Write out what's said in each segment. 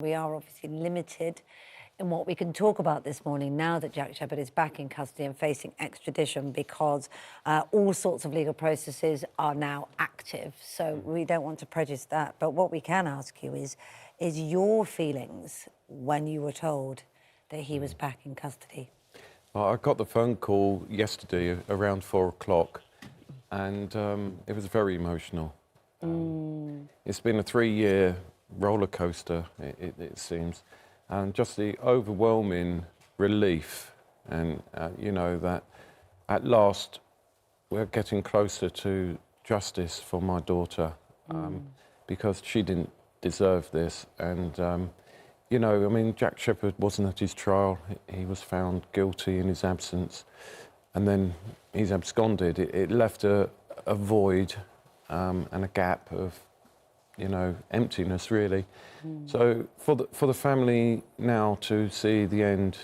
We are obviously limited in what we can talk about this morning now that Jack Shephard is back in custody and facing extradition because all sorts of legal processes are now active. So we don't want to prejudice that. But what we can ask you is your feelings when you were told that he was back in custody? Well, I got the phone call yesterday around 4 o'clock and it was very emotional. It's been a 3-year roller coaster, it seems, and just the overwhelming relief and, you know, that at last we're getting closer to justice for my daughter because she didn't deserve this. And, you know, I mean, Jack Shephard wasn't at his trial. He was found guilty in his absence and then he's absconded. It left a void and a gap of, you know, emptiness, really. So for the family now to see the end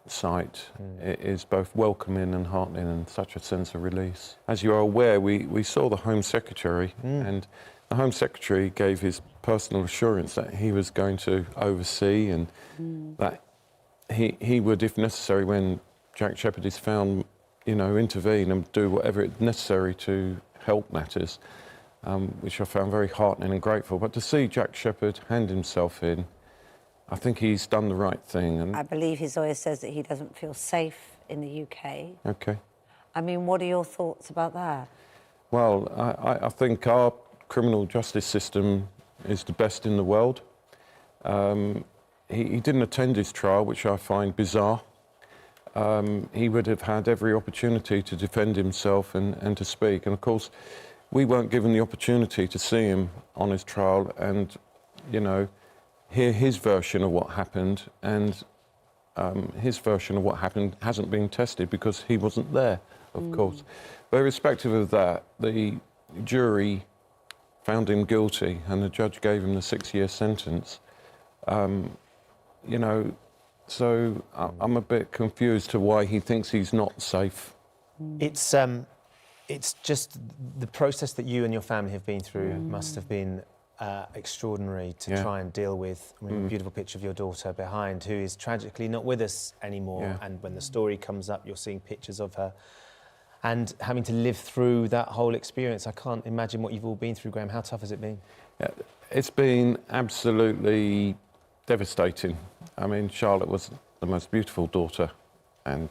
sight, it is both welcoming and heartening and such a sense of release. As you are aware, we saw the Home Secretary and the Home Secretary gave his personal assurance that he was going to oversee and that he would, if necessary, when Jack Shephard is found, you know, intervene and do whatever is necessary to help matters. Which I found very heartening and grateful. But to see Jack Shephard hand himself in, I think he's done the right thing. And I believe his lawyer says that he doesn't feel safe in the UK. OK. I mean, what are your thoughts about that? Well, I think our criminal justice system is the best in the world. He didn't attend his trial, which I find bizarre. He would have had every opportunity to defend himself and to speak. And of course, we weren't given the opportunity to see him on his trial and, you know, hear his version of what happened. And his version of what happened hasn't been tested because he wasn't there, of course. But irrespective of that, the jury found him guilty and the judge gave him the 6-year sentence. You know, so I'm a bit confused to why he thinks he's not safe. It's just the process that you and your family have been through must have been extraordinary to try and deal with. I mean, a beautiful picture of your daughter behind, who is tragically not with us anymore. And when the story comes up, you're seeing pictures of her. And having to live through that whole experience, I can't imagine what you've all been through, Graham. How tough has it been? Yeah, it's been absolutely devastating. I mean, Charlotte was the most beautiful daughter, and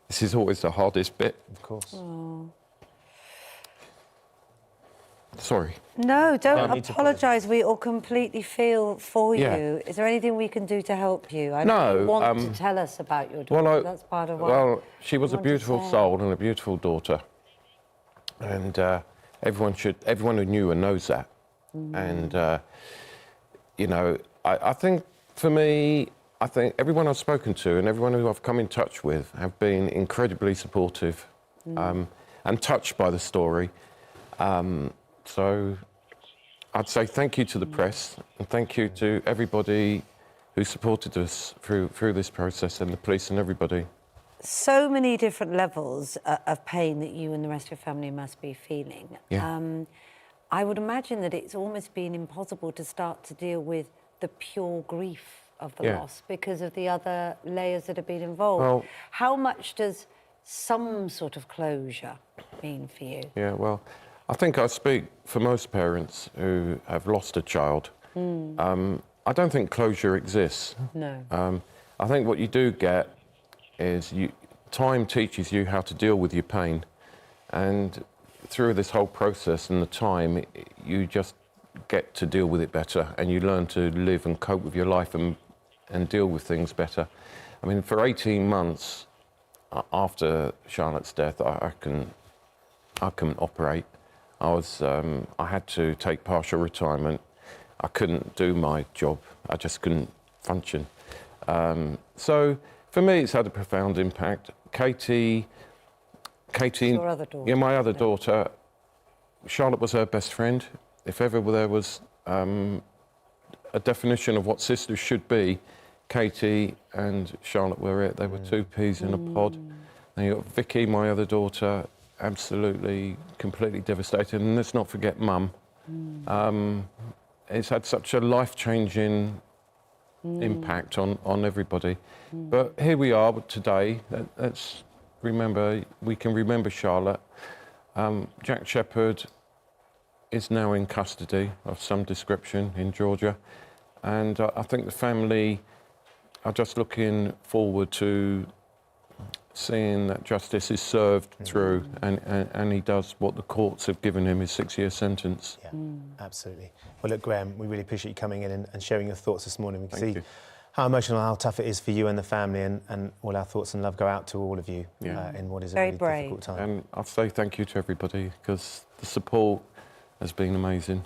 this is always the hardest bit. Of course. Oh. Sorry. No, don't apologise. We all completely feel for you. Is there anything we can do to help you? I know you want to tell us about your daughter. Well, that's part of what... Well, she was a beautiful soul and a beautiful daughter. And everyone who knew her knows that. And, you know, I think, for me, I think everyone I've spoken to and everyone who I've come in touch with have been incredibly supportive and touched by the story. So I'd say thank you to the press and thank you to everybody who supported us through this process and the police and everybody. So many different levels of pain that you and the rest of your family must be feeling. I would imagine that it's almost been impossible to start to deal with the pure grief of the loss because of the other layers that have been involved. Well, how much does some sort of closure mean for you? Yeah, well, I think I speak for most parents who have lost a child. I don't think closure exists. No. I think what you do get is time teaches you how to deal with your pain. And through this whole process and the time, you just get to deal with it better and you learn to live and cope with your life and deal with things better. I mean, for 18 months after Charlotte's death, I couldn't operate. I had to take partial retirement. I couldn't do my job. I just couldn't function. So for me, it's had a profound impact. Katie, your other daughter. Yeah, my other daughter. Charlotte was her best friend. If ever there was a definition of what sisters should be, Katie and Charlotte were it. They were two peas in a pod. And you got Vicky, my other daughter, absolutely, completely devastated. And let's not forget Mum. It's had such a life-changing impact on everybody. But here we are today. Let's remember, we can remember Charlotte. Jack Shephard is now in custody of some description in Georgia. And I think the family are just looking forward to seeing that justice is served through and he does what the courts have given him, his 6-year sentence. Yeah, absolutely. Well, look, Graham, we really appreciate you coming in and sharing your thoughts this morning. We can see how emotional, how tough it is for you and the family, and all our thoughts and love go out to all of you in what is a really difficult time. And I'll say thank you to everybody, because the support has been amazing.